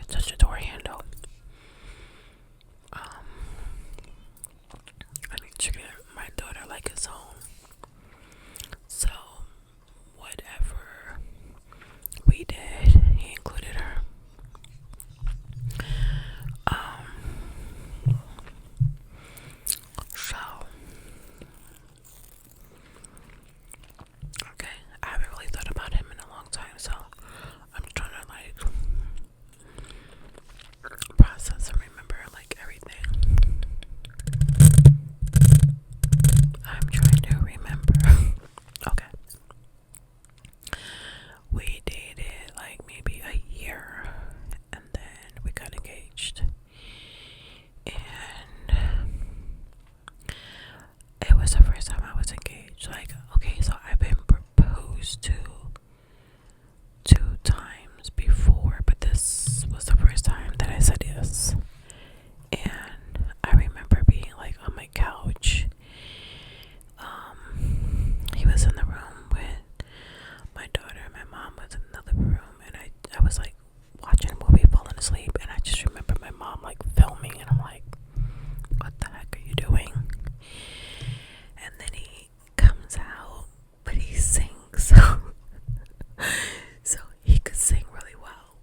touch a door handle. I need to get my daughter like his own. So whatever we did, he included her. So okay, I haven't really thought about him in a long time, so I'm trying to like process and remember like everything. I'm trying to remember. Okay. We dated like maybe a year and then we got engaged. And it was the first time I was engaged. Like, okay, so I've been proposed to 2 times before, but this was the first time that I said yes. And I remember being like on my couch. He was in the room with my daughter, and my mom was in another room, and I was like watching a movie, falling asleep, and I just remember my mom like filming, and I'm like, what the heck are you doing? And then he comes out, but he sings, so he could sing really well.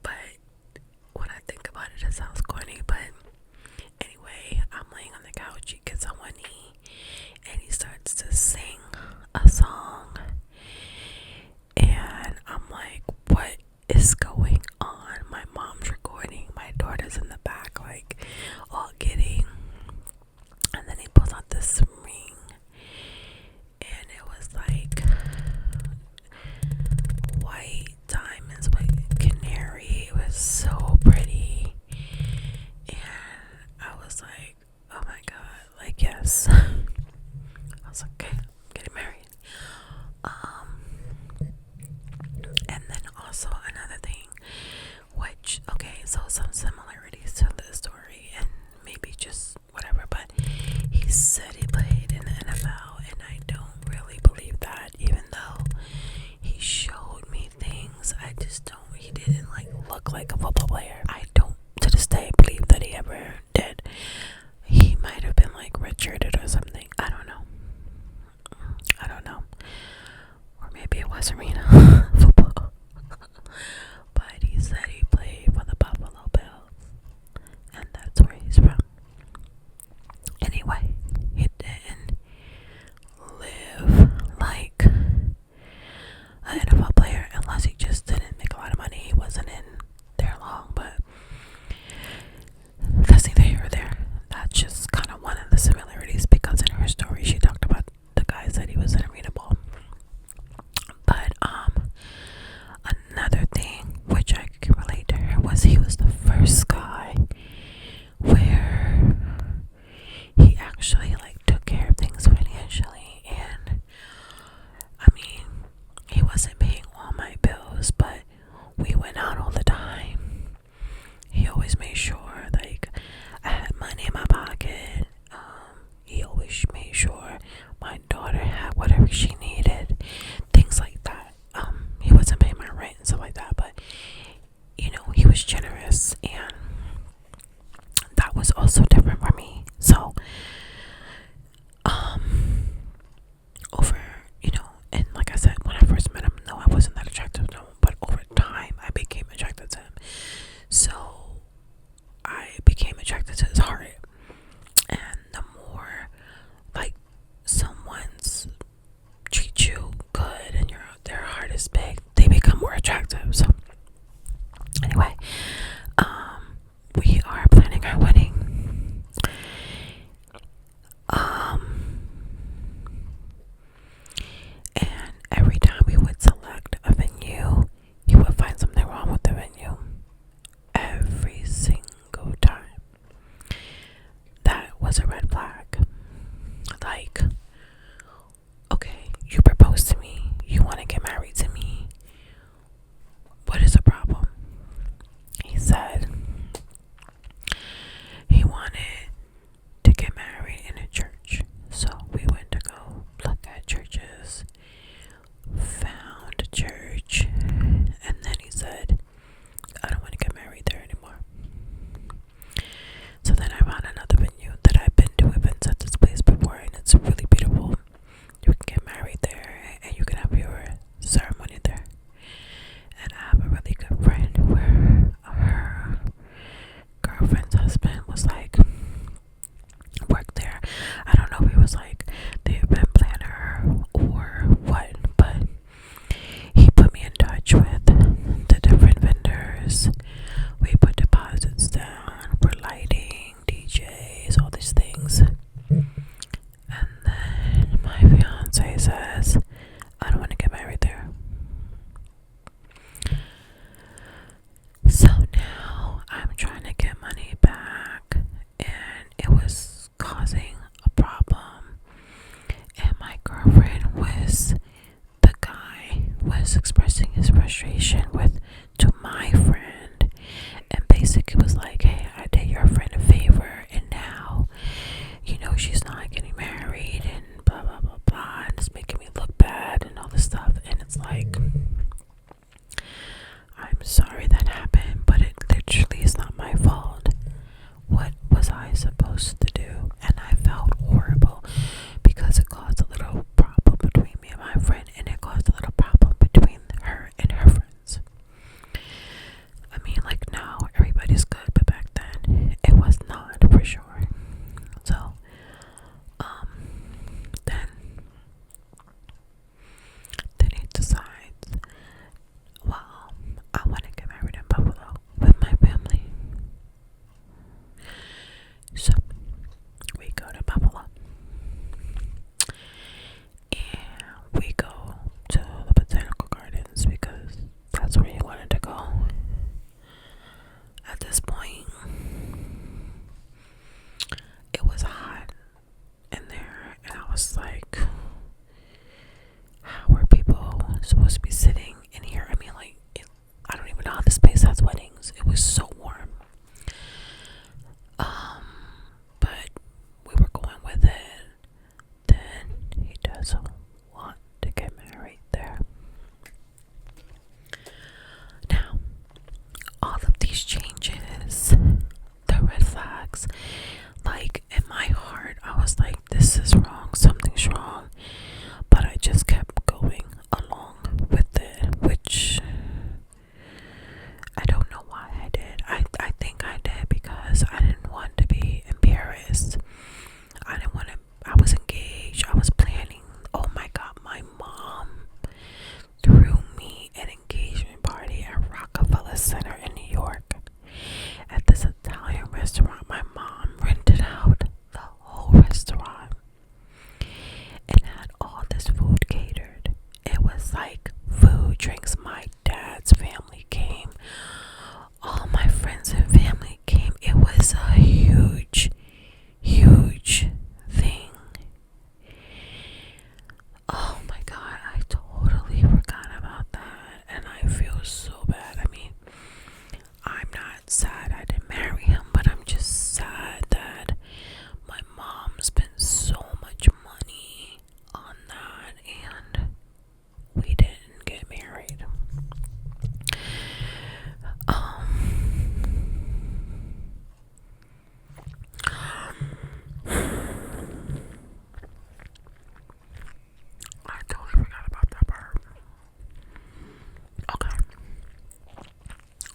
But when I think about it, it sounds corny, but anyway, I'm laying on the couch, he gets on one knee, and he starts to sing a song, and I'm like, what is going on? My mom's recording, my daughter's in the back, like, all giddy, and then he pulls out this ring, and it was like white diamonds with canary. It was so pretty, and I was like, oh my god, like, yes. I was like, okay, I'm getting married. And then also another thing, which, okay, so some similarities to the story, and maybe just whatever, but he said he played in the NFL, and I don't really believe that, even though he showed me things. I just don't, he didn't like look like a football player. I don't to this day believe that he ever did. He might have been like redshirted or something. I don't know. Or maybe it was arena football. But he said he played for the Buffalo Bills, and that's where he's from. Anyway, he didn't live like an NFL player unless he just didn't make a lot of money. He wasn't in there long, but that's neither here or there. That's just kind of one of the similarities, because in her story she talked about the guys that he was in arena ball. But another thing which I can relate to her was he was the first guy where he actually like took care of things financially, and I mean, he wasn't paying all my bills, but we went out all the time. He always made sure like I had money in my pocket. He always made sure my daughter had whatever she needed, things like that. He wasn't paying my rent and stuff like that, but you know, he was generous, and that was also different for me. So over, you know, and like I said, when I first met him, no, I wasn't that attracted to him, but over time I became attracted to him. So I became attracted to his heart, and the more like someone's treat you good and their heart is big, they become more attractive. So anyway, we are planning our wedding sad I didn't marry him, but I'm just sad that my mom spent so much money on that and we didn't get married. I totally forgot about that part. Okay.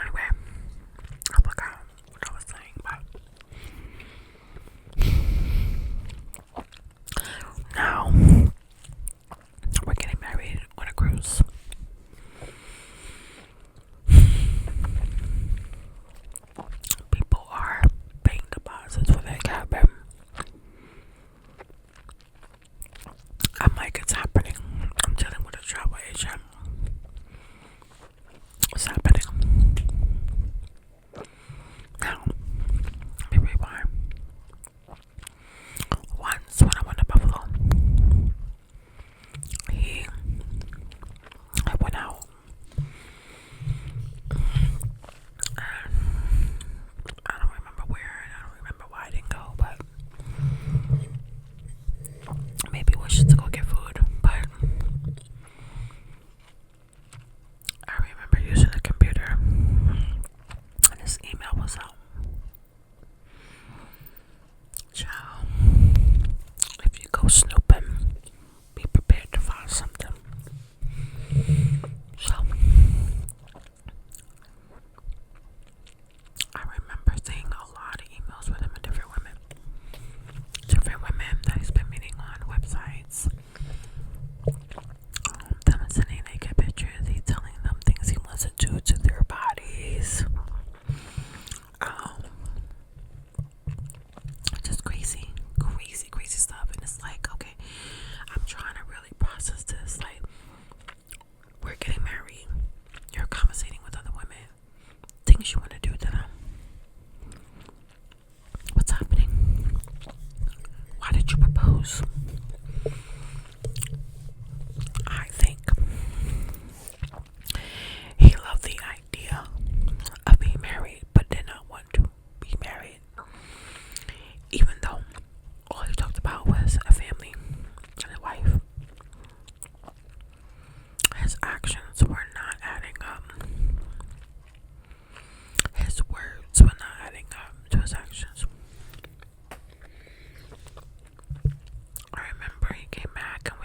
Anyway, I forgot what I was saying, but now we're getting married on a cruise. People are paying deposits for that cabin. I'm like, it's happening. I'm dealing with a travel agent. It's happening. Now, let me rewind. Once when I went to Buffalo, I went out. I don't remember where, and I don't remember why I didn't go, but maybe we should go get food. But I remember using the computer, and this email was out. Child, if you go snooping, be prepared to find something. So, I remember seeing a lot of emails with him and different women that he's been meeting on websites. Them sending naked pictures, he's telling them things he wants to do to their bodies. Just crazy stuff. And it's like, okay, I'm trying to really process this. Like, we're getting married, you're conversating with other women, things you want to do to them. What's happening? Why did you propose? I think he loved the idea of being married, but did not want to be married. Even though all he talked about was a family and a wife. His actions were not adding up. His words were not adding up to his actions. I remember he came back and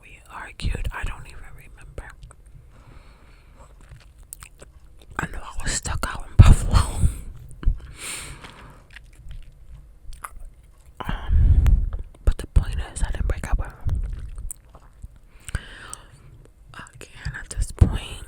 we argued. I don't even remember. I know I was stuck out in Buffalo. But the point is, I didn't break up with him. Again, at this point,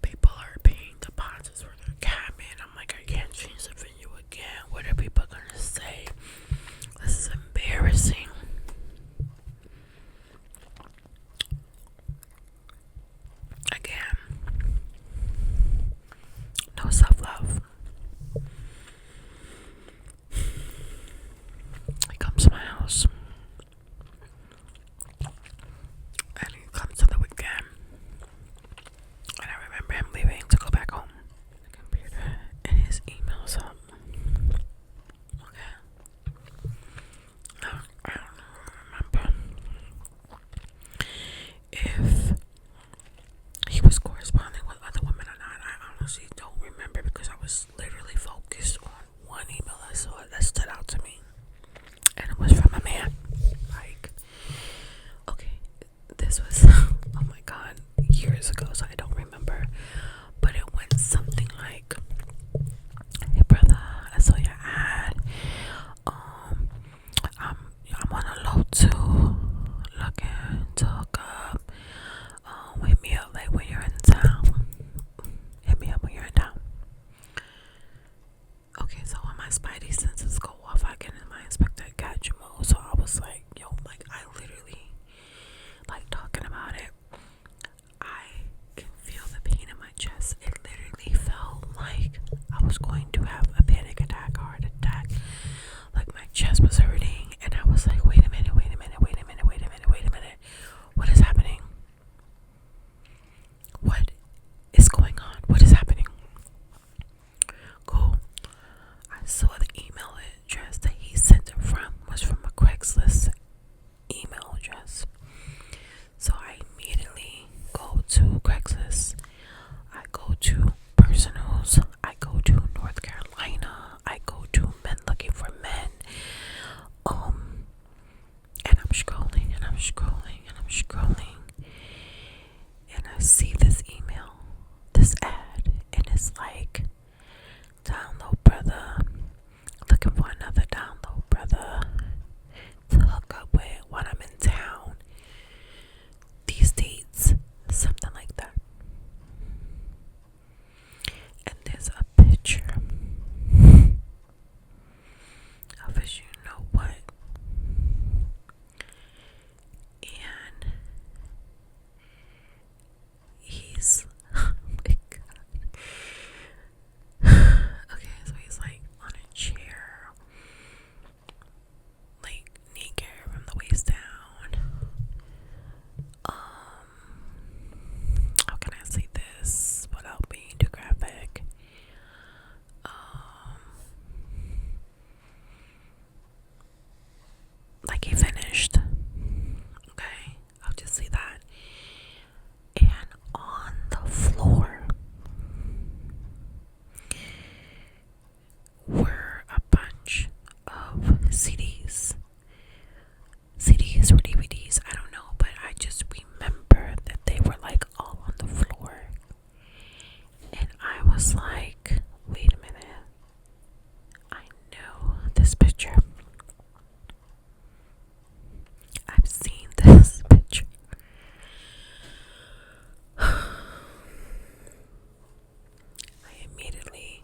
people are paying deposits for their cabin. I'm like, I can't change the venue again. What are people gonna say? This is embarrassing. Again, no self-love. He comes to my house, and he comes to the weekend, and I remember him leaving to go back home. The computer and his emails up. Okay. Now, I don't remember if he was corresponding with other women or not. I honestly don't remember because I was literally focused on one email I saw that stood out to me, and it was from a man. Like, okay, this was oh my god, years ago, so I don't remember, but it went something like, "Hey brother, I saw your ad. I'm on a low too, looking to hook up. Hit me up like when you're in town. Hit me up when you're in town." Okay, so when my spidey senses go off, I get in my Inspector Gadget mode. So I was like, yo, like I literally like talking about it. I can see this email, this ad, and it's like, download brother, looking for another download brother to hook up with while I'm in town. These dates, something like that. And there's a picture of his, you know what, and he's oh my god. Okay, so he's like on a chair, like naked from the waist down. How can I say this without being too graphic? Like he finished. Okay, I'll just say that. And on the floor were a bunch of CDs or DVDs, I don't know, but I just remember that they were like all on the floor. And I was like, wait a minute, I know this picture. I've seen this picture. I immediately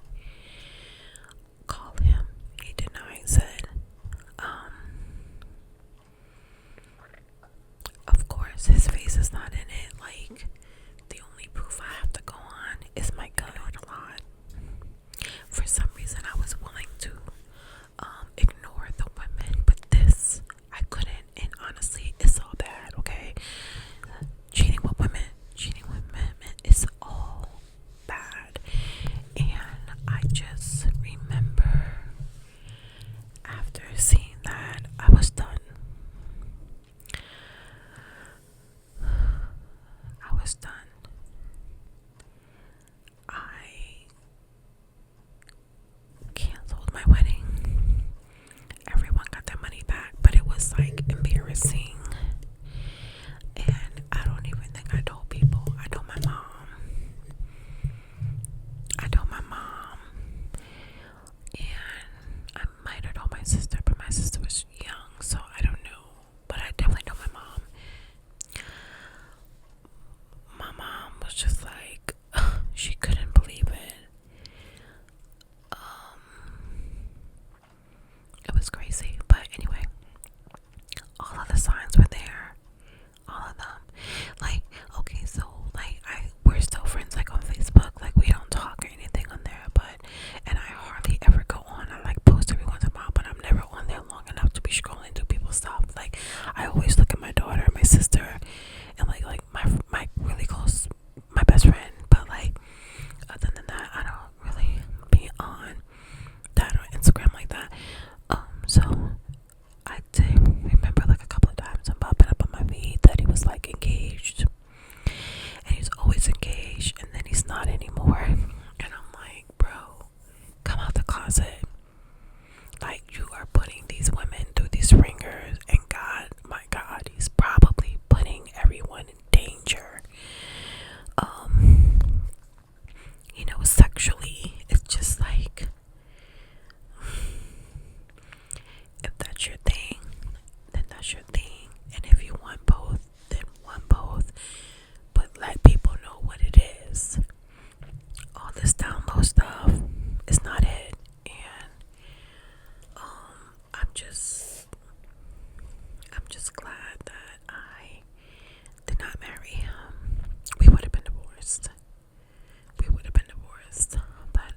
called him. He denies it. Of course, his face is not in it. Like, the only proof I have to go on is my gun a lot. For some reason, I was willing to ignore the women, but this I couldn't. And honestly, it's all bad. Okay, cheating with women is all bad. And I just remember after seeing that, I was done. I was done. I canceled my wedding. Everyone got their money back, but it was like embarrassing. And I don't even think I told people. I told my mom. And I might have told my sister, but my sister was young, so I don't know. But I definitely told my mom. My mom was just like, she couldn't believe it. It was crazy. But anyway, all of the signs were there. All of them. Like, okay, so like we're still friends like on Facebook. Like we don't talk or anything on there, but and I hardly ever go on. I like post every once in a while, but I'm never on there long enough to be scrolling through people's stuff. Like I always look at my daughter, my sister, and like my really close, my best friend. But like other than that, I don't really be on that or Instagram like that. So I did remember like a couple of times I'm popping up on my feed that he was like engaged, and he's always engaged, and then he's not anymore. And I'm like, bro, come out the closet. Like, you are putting these women through these ringers, and God, my God, he's probably putting everyone in danger. You know, sexually, it's just like, if that's your thing, then that's your thing. And if you want both, then want both. But let people know what it is. All this download stuff is not it. And I'm just glad that I did not marry him. We would have been divorced. But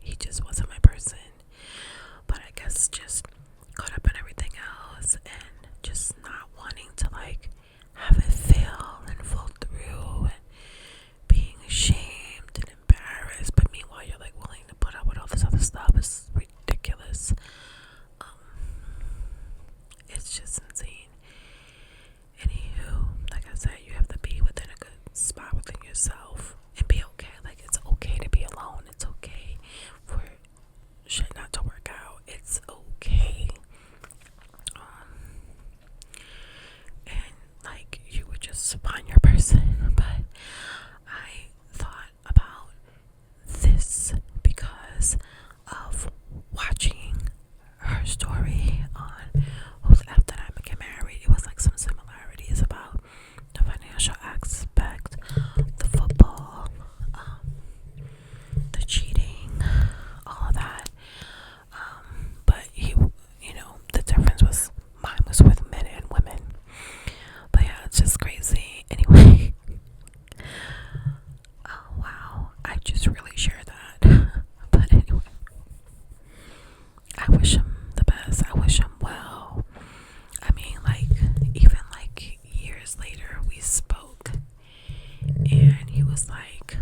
he just wasn't my person. But I guess just caught up in everything else and just not wanting to like have it fail and fall through and being ashamed and embarrassed. But meanwhile, you're like willing to put up with all this other stuff. It's ridiculous. It's just insane. Anywho, like I said, you have to be within a good spot within yourself and be okay. Like, it's okay to be alone. It's okay for shit not to work out. It's okay. And like, you would just find your person. But was like,